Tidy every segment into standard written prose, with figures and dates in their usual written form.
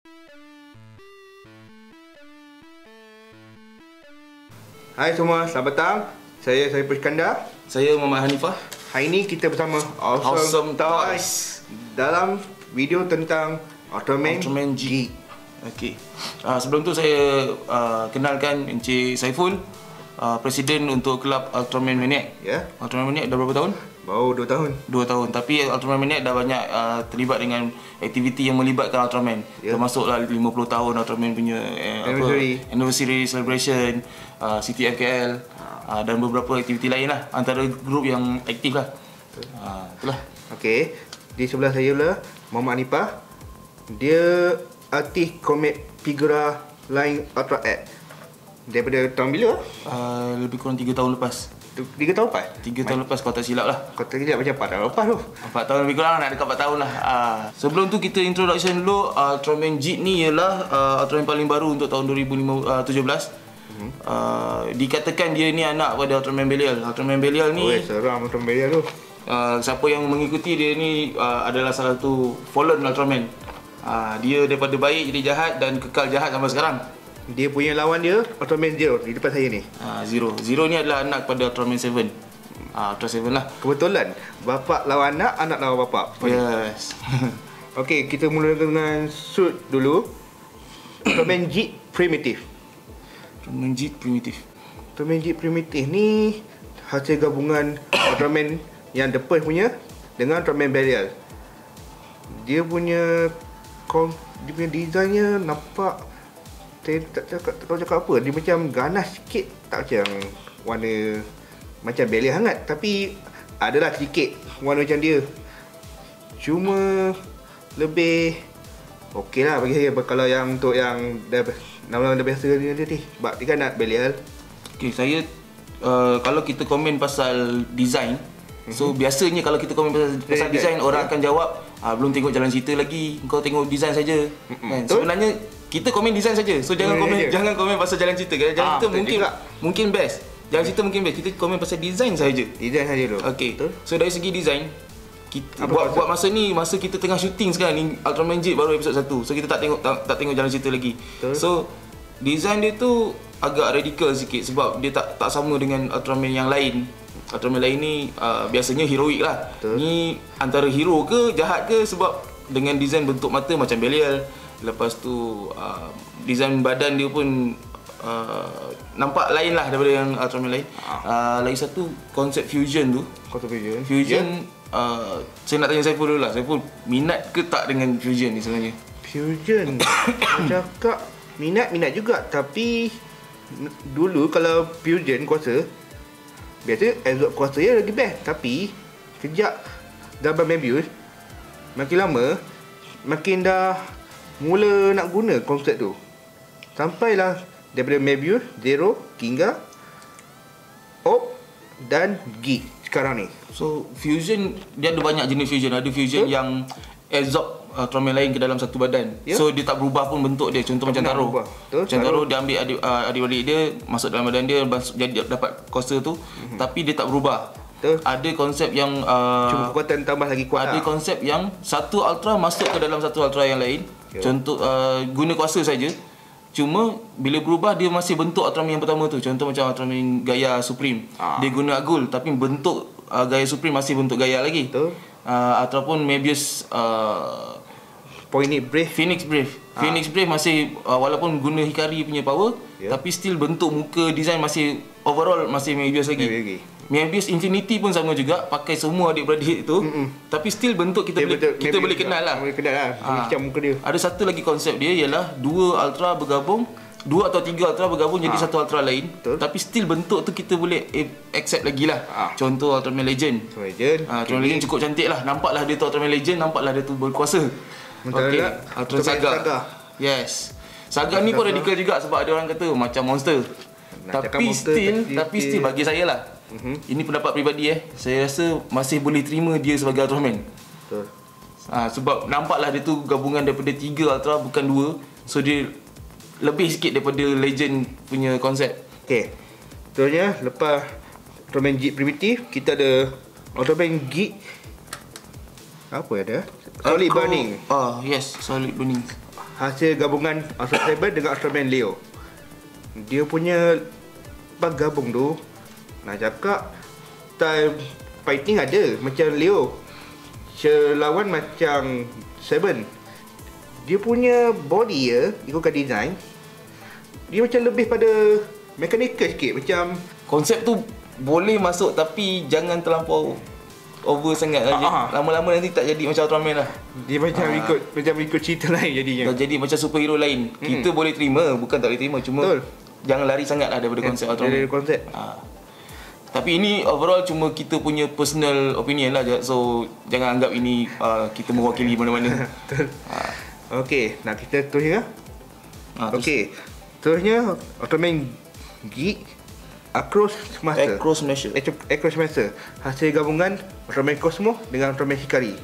Hai semua, selamat datang. Saya Saiful Iskandar. Saya Muhammad Hanifah. Hari ini kita bersama Awesome Toys dalam video tentang Ultraman G. Okey. Sebelum tu saya kenalkan Encik Saiful, Presiden untuk kelab Ultraman Maniac. Ya. Ultraman Maniac dah berapa tahun? Baru 2 tahun. 2 tahun. Tapi Ultraman Maniac dah banyak terlibat dengan aktiviti yang melibatkan Ultraman. Ya. Termasuklah 50 tahun Ultraman punya anniversary celebration, CTFKL dan beberapa aktiviti lain lah. Antara grup yang aktif lah. Itulah. Okey. Di sebelah saya pula Muhammad Hanifah. Dia artis komik figura line Ultra X. Daripada tahun bila? Lebih kurang 3 tahun lepas. 3 tahun lepas? 3 tahun lepas kalau tak silap lah. Kau tak macam 4 tahun lepas tu. 4 tahun lebih kurang, nak dekat 4 tahun lah. Sebelum tu kita introduction dulu. Ultraman G ni ialah Ultraman paling baru untuk tahun 2017. Dikatakan dia ni anak pada Ultraman Belial. Ultraman Belial ni seram Ultraman Belial tu. siapa yang mengikuti dia ni adalah salah satu fallen Ultraman. Dia daripada baik jadi jahat dan kekal jahat sampai sekarang. Dia punya lawan dia Ultraman Zero di depan saya ni. Zero ni adalah anak pada Ultraman 7. Ultra 7 lah. Kebetulan bapak lawan anak, anak lawan bapak. Yes. Okey, kita mula dengan suit dulu. Ultraman G Primitive. Ultraman G Primitive. Ultraman G Primitive ni hasil gabungan Ultraman yang The Purge punya dengan Ultraman Belial. Dia punya desainnya nampak, saya tak tahu cakap apa. Dia macam ganas sikit, tak macam warna macam Belial hangat, tapi adalah sedikit warna macam dia. Cuma lebih okey lah bagi saya. Kalau yang untuk yang nama-nama dah biasa dia ni, sebab dia kan nak Belial. Okay, saya kalau kita komen pasal design, so biasanya kalau kita komen pasal design, orang akan jawab belum tengok jalan cerita lagi, kau tengok design saja. Kan? Sebenarnya kita komen design saja. So jangan komen pasal jalan cerita. Jalan cerita mungkin best. Jalan cerita mungkin best. Kita komen pasal design saja. Design saja dulu. Okey. So dari segi design, kita buat masa ni, masa kita tengah syuting sekarang ni, Ultraman J baru episod 1. So kita tak tengok jalan cerita lagi. So design dia tu agak radikal sikit sebab dia tak sama dengan Ultraman yang lain. Ultraman lain ni biasanya heroik lah. Ni antara hero ke jahat ke, sebab dengan design bentuk mata macam Belial. Lepas tu design badan dia pun nampak lain lah daripada yang Ultraman lain. Lagi satu konsep fusion tu. Fusion saya nak tanya Saiful dulu lah. Saiful minat ke tak dengan fusion ni sebenarnya? Fusion cakap minat juga, tapi dulu kalau fusion kuasa biasa absorb kuasa dia lagi best. Tapi sejak Double Mebius, makin lama makin dah mula nak guna konsep tu. Sampailah daripada Mebius, Zero, Kinga, Op dan G sekarang ni. So fusion, dia ada banyak jenis fusion. Ada fusion yang absorb Ultraman lain ke dalam satu badan. So dia tak berubah pun bentuk dia. Contoh macam Taro. Macam Taro dia ambil adik-adik dia masuk dalam badan dia, jadi dapat kuasa tu. Tapi dia tak berubah. Ada konsep yang cuma kekuatan tambah lagi kuat. Ada konsep yang satu Ultra masuk ke dalam satu Ultra yang lain. Contoh guna kuasa saja. Cuma bila berubah dia masih bentuk Ultraman yang pertama tu. Contoh macam Ultraman Gaia Supreme. Dia guna Agul tapi bentuk Gaia Supreme masih bentuk Gaia lagi. Ataupun Mebius Phoenix Brave. Phoenix Brave masih walaupun guna Hikari punya power, tapi still bentuk muka design masih overall masih Mebius lagi. Mebius Infinity pun sama juga, pakai semua adik-beradik tu. Tapi still bentuk kita boleh kenal lah. Boleh kenal lah macam muka dia. Ada satu lagi konsep dia ialah dua Ultra bergabung, 2 atau 3 Ultra bergabung jadi satu Ultra lain. Tapi still bentuk tu kita boleh accept lagi lah. Contoh Ultraman Legend. Ultraman Legend cukup cantik lah. Nampaklah dia tu Ultraman Legend, nampaklah dia tu berkuasa. Okey, Ultraman Saga. Yes. Saga ni pun radikal juga sebab ada orang kata macam monster. Tapi still bagi saya lah. Ini pendapat peribadi saya rasa masih boleh terima dia sebagai Ultraman. Sebab nampaklah dia tu gabungan daripada 3 Ultra bukan 2. So dia lebih sikit daripada Legend punya konsep. Okey. Seterusnya lepas Ultraman G Primitive, kita ada Ultraman G apa ada? Solid Burning. Yes, Solid Burning. hasil gabungan Ultra Saber dengan Ultraman Leo. Dia punya pas gabung tu, nak cakap style fighting ada macam Leo, lawan macam Seven. Dia punya body ya, ikutkan design, dia macam lebih pada mechanical sikit. Macam konsep tu boleh masuk tapi jangan terlampau over sangat lah. Lama-lama nanti tak jadi macam Ultraman lah. Dia macam ikut cerita lain jadinya. Jadi macam superhero lain. Kita boleh terima, bukan tak boleh terima. Cuma betul, jangan lari sangat lah daripada konsep Ultraman. Dari konsep. Tapi ini overall cuma kita punya personal opinion lah. So jangan anggap ini kita mewakili mana-mana. Okey, nak kita terusnya. Okey. Terusnya Ultraman Geek Across Master. Across Master. Hasil gabungan Ultraman Cosmo dengan Ultraman Hikari.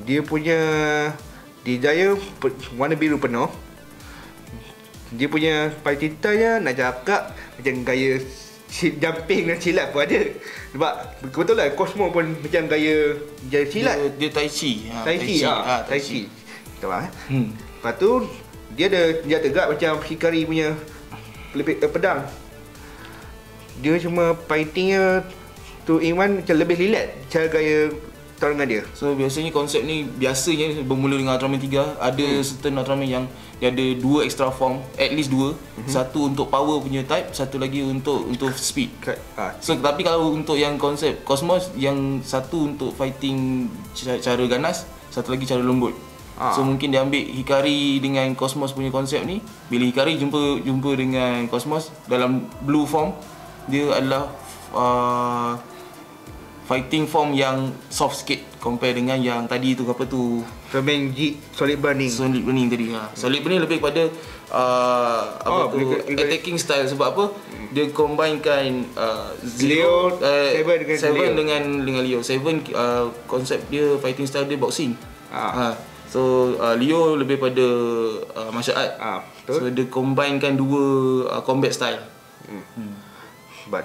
Dia punya design warna biru penuh. Dia punya fighting style nak cakap macam gaya jumping dan silat pun ada. Sebab betul lah Cosmo pun macam gaya silat. Dia Tai Chi. Tai Chi. Tahu Lepas tu dia ada senjata tegak macam Hikari punya pedang. Dia cuma fightingnya 2-in-1 macam lebih relax cara gaya tarangan dia. So biasanya konsep ni biasanya bermula dengan Ultraman 3. Ada certain Ultraman yang dia ada 2 extra form, at least 2. Satu untuk power punya type, satu lagi untuk speed. So tapi kalau untuk yang konsep Cosmos, yang satu untuk fighting cara ganas, satu lagi cara lembut. So mungkin dia ambil Hikari dengan Cosmos punya konsep ni. Bila Hikari jumpa dengan Cosmos dalam blue form, dia adalah fighting form yang soft sikit compare dengan yang tadi tu, apa tu, Ultraman Geek Solid Burning tadi. Solid Burning lebih kepada attacking style. Sebab apa? Dia combinekan Leo, Seven dengan Leo. Seven konsep dia fighting style dia boxing. So Leo lebih pada martial art. So dia combinekan dua combat style. Sebab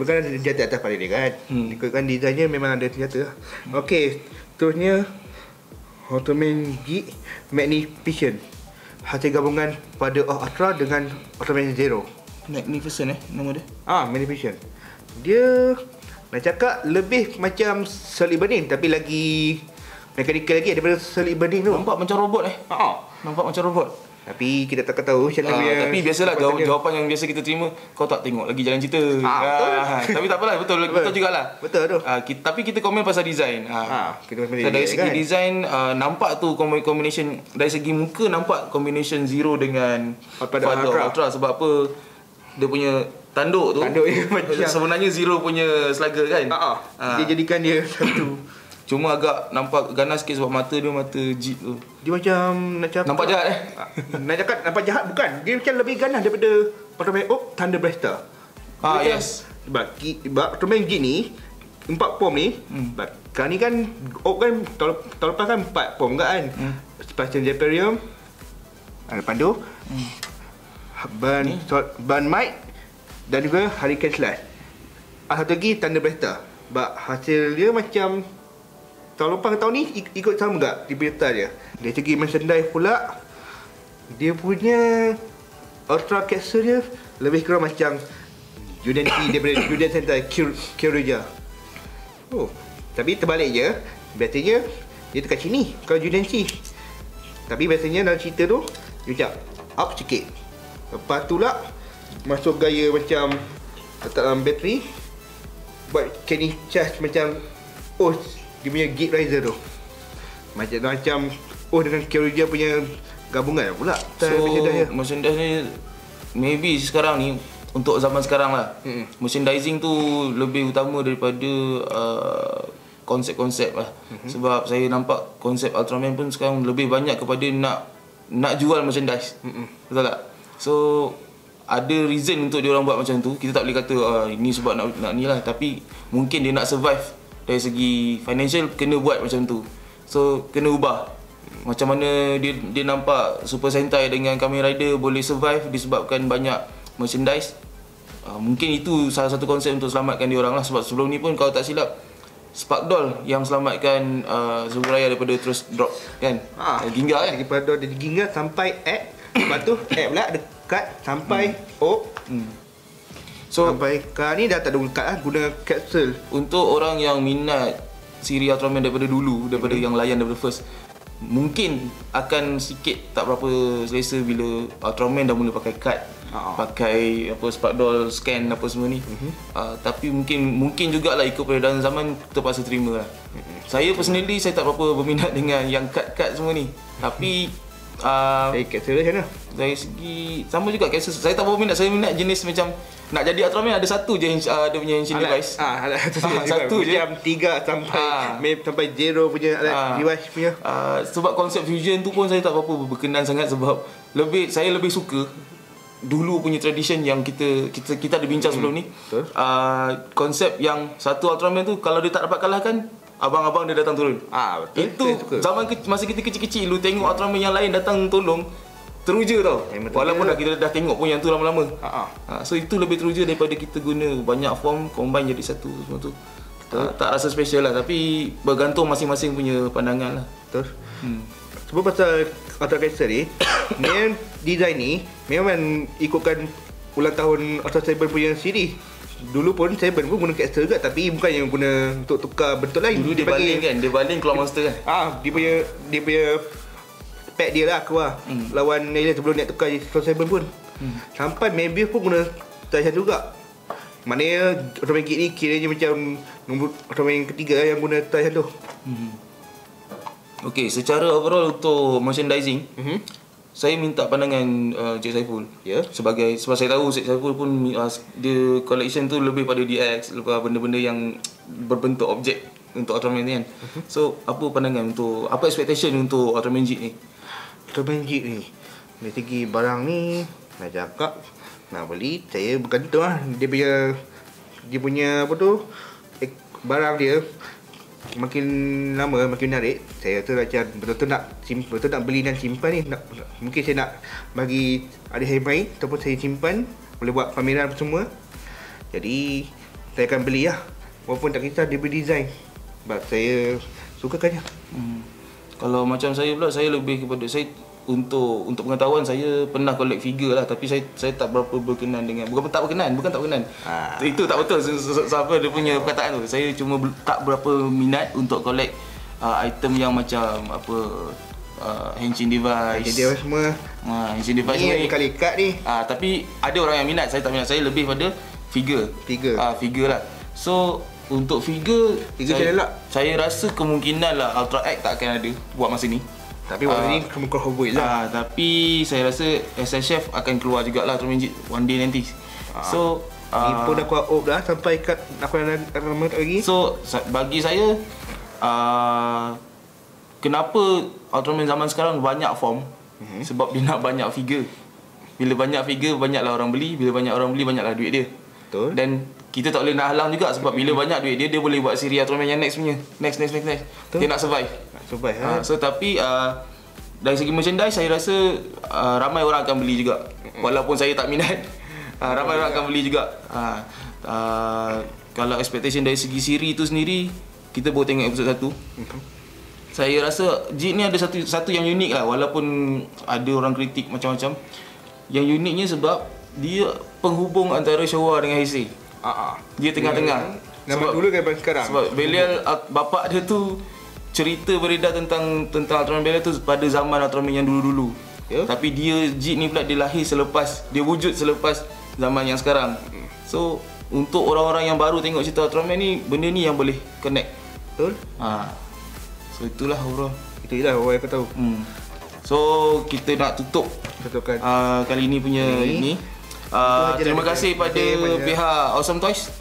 kan ada senjata atas pada dia kan. Ikutkan desainnya memang ada senjata lah. Okey, terusnya Ultraman Geek Magnificent. Hasil gabungan pada Ultra dengan Ultraman Zero. Magnificent nama dia? Magnificent. Dia nak cakap lebih macam Solid Burning tapi lagi mechanical lagi daripada Solid Burning tu. Nampak macam robot Nampak macam robot. Tapi kita tak tahu macam mana. Tapi biasalah jawapan yang biasa kita terima, kau tak tengok lagi jalan cerita. Tapi tak apalah, betul jugalah. Betul tu. Tapi kita komen pasal design. Dari segi kan? design nampak tu combination, dari segi muka nampak combination Zero dengan Ultra. Sebab apa? Dia punya tanduk tu sebenarnya Zero punya slugger kan. Dia jadikan dia satu. Cuma agak nampak ganas sikit sebab mata dia mata jeep tu. Dia macam nak cakap nampak jahat nak cakap nampak jahat bukan. Dia macam lebih ganas daripada Ultraman Thunder Blaster. Yes. Sebab Ultraman Geek ni 4 form ni. Kali ni kan kan tahun lepas kan 4 form kan. Spartan Japerium, ada Pandu, Burn Might dan juga Hurricane Slash. Satu lagi Thunder Blaster. Sebab hasil dia macam tahun lepas tahun ni ikut sama tak dibeta dia. Dari segi merchandise pula, dia punya Ultra Capsule dia lebih kurang macam Juden T daripada Juden Sentai Kyoryuger. Tapi terbalik je. Biasanya dia tekan sini kalau Juden T. Tapi biasanya dalam cerita tu dia macam up sikit. Lepas tu lah masuk gaya macam letak dalam bateri, buat canning charge macam dia punya Geek Riser tu. Macam dengan Kyoryuger punya gabungan pula. So merchandise ni maybe sekarang ni, untuk zaman sekarang lah, merchandising tu lebih utama daripada konsep-konsep lah. Sebab saya nampak konsep Ultraman pun sekarang lebih banyak kepada nak jual merchandise. Betul tak? So ada reason untuk dia orang buat macam tu. Kita tak boleh kata ini sebab nak ni lah. Tapi mungkin dia nak survive dari segi financial, kena buat macam tu. So kena ubah. Macam mana dia nampak Super Sentai dengan Kamen Rider boleh survive disebabkan banyak merchandise. Mungkin itu salah satu konsep untuk selamatkan dia orang lah. Sebab sebelum ni pun kalau tak silap, Spark Doll yang selamatkan Suburaya daripada terus drop kan. Ginga kan. Daripada dari Ginga sampai X. Lepas tu X pula dekat sampai O. So sampai kat ni dah tak ada dekat lah, guna kapsul. Untuk orang yang minat siri Ultraman daripada dulu, daripada yang layan daripada first, mungkin akan sikit tak berapa selesa bila Ultraman dah mula pakai card, pakai apa Spark Doll scan apa semua ni. Tapi mungkin jugalah ikut peredaran zaman, terpaksa terima lah. Saya personally saya tak berapa berminat dengan yang card-card semua ni. Tapi saya kapsul macam mana? Dari segi sama juga kapsul, saya tak berapa minat. Saya minat jenis macam nak jadi Ultraman ada satu je dia punya engine device. Satu je. Macam 3 sampai 0 punya alat device punya. Sebab konsep fusion tu pun saya tak berapa berkenan sangat, sebab saya lebih suka dulu punya tradition yang kita ada bincang sebelum ni. Konsep yang satu Ultraman tu kalau dia tak dapat kalahkan, abang-abang dia datang turun. Betul. Itu zaman masa kita kecil-kecil, lu tengok Ultraman yang lain datang tolong, teruja tau. Walaupun kita dah tengok pun yang tu lama-lama. So itu lebih teruja daripada kita guna banyak form combine jadi satu semua tu. Tak rasa special lah, tapi bergantung masing-masing punya pandangan lah. Betul. Sebab pasal Ultra Caster ni, main design ni memang ikutkan ulang tahun Ultra Saber punya siri. Dulu pun Saber pun guna Caster juga, tapi bukan yang guna untuk tukar bentuk lain. Dulu dia baling kan, dia baling keluar monster kan. Dia punya pack dia lah keluar. Lawan alien sebelum nak tukar Ultra Saber pun. Sampai Maybe pun guna Taishan juga. Maknanya Ultraman Geek ni kiranya macam nombor Ultraman yang ketiga yang guna Taishan tu. Okay, secara overall untuk merchandising, saya minta pandangan Cik Saiful. Sebab saya tahu Cik Saiful pun dia collection tu lebih pada DX, lepas benda-benda yang berbentuk objek untuk Ultraman ni kan. So apa pandangan untuk, apa expectation untuk Ultraman Geek ni? Ultraman Geek ni dari segi barang ni, nak cakap nak beli, saya bergantung lah. Dia punya apa tu, barang dia makin lama makin menarik. Saya rasa macam betul-betul nak beli dan simpan ni. Mungkin saya nak bagi adik saya main, ataupun saya simpan, boleh buat pameran semua. Jadi saya akan beli lah, walaupun tak kisah dia berdesign, sebab saya sukakannya. Kalau macam saya pula, saya lebih kepada untuk pengetahuan, saya pernah collect figure lah, tapi saya tak berapa berkenan dengan, bukan tak berkenan. Itu tak betul siapa dia punya perkataan tu. Saya cuma tak berapa minat untuk collect item yang macam apa Henshin device semua. Henshin device ni kali kad ni. Tapi ada orang yang minat, saya tak minat. Saya lebih pada figure lah. So untuk figure saya rasa kemungkinan lah Ultra X tak akan ada buat masa ni. Tapi waktu ni kemuka Hoboi lah. Tapi saya rasa SSF akan keluar jugalah Ultraman Geek one day nanti. So ni pun dah kuat up dah sampai kat aku lama tak lagi. So bagi saya kenapa Ultraman zaman sekarang banyak form? Sebab dia nak banyak figure. Bila banyak figure, banyaklah orang beli. Bila banyak orang beli, banyaklah duit dia. Betul. Dan kita tak boleh nak halang juga, sebab bila banyak duit dia boleh buat siri Ultraman yang next punya. Next. Dia nak survive. So tapi dari segi merchandise, saya rasa ramai orang akan beli juga. Walaupun saya tak minat, ramai orang akan beli juga. Kalau expectation dari segi siri itu sendiri, kita baru tengok episod 1. Saya rasa Geek ni ada satu yang unik lah, walaupun ada orang kritik macam-macam. Yang uniknya sebab dia penghubung antara Showa dengan Heisei. Dia tengah-tengah. Nama dulu kan sekarang. Sebab Belial, bapak dia tu cerita beredar tentang Ultraman Belial tu pada zaman Ultraman yang dulu-dulu. Tapi dia Geek ni pula dia lahir selepas, dia wujud selepas zaman yang sekarang. So untuk orang-orang yang baru tengok cerita Ultraman ni, benda ni yang boleh connect. Betul? So itulah overall. Itu je lah orang yang tahu. So kita nak tutup kali ni punya ini. Terima kasih pada pihak Awesome Toys.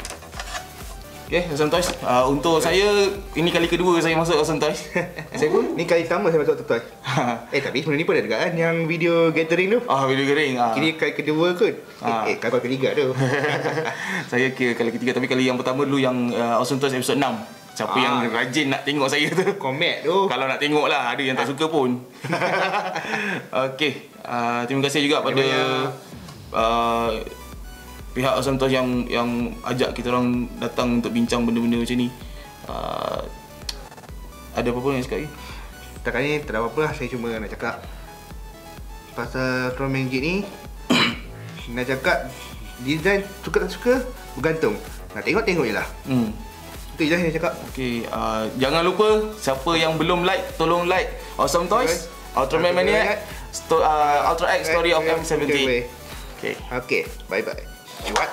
Awesome Toys. Untuk saya, ini kali kedua saya masuk Awesome Toys. Saya pun ni kali pertama saya masuk Awesome Toys. Tapi sebelum ni pun ada dekat kan yang video gathering tu. Video gathering. Kini kali kedua kot. Kali ketiga tu. Saya kira kali ketiga, tapi kali yang pertama dulu yang Awesome Toys episode 6. Siapa yang rajin nak tengok saya tu, komen tu. Kalau nak tengok lah, ada yang tak suka pun. Okay, terima kasih juga pada pihak Awesome Toys yang ajak kita orang datang untuk bincang benda-benda macam ni. Ada apa-apa yang cakap lagi? Setakat ni tak ada apa-apa lah. Saya cuma nak cakap pasal Ultraman Jet ni. Nak cakap design suka tak suka bergantung. Nak tengok-tengok je lah. Itu je lah yang cakap. Okay, jangan lupa siapa yang belum like, tolong like Awesome Toys, Ultraman Maniac, Ultra X Story of M70. Okay, bye-bye. Cuat.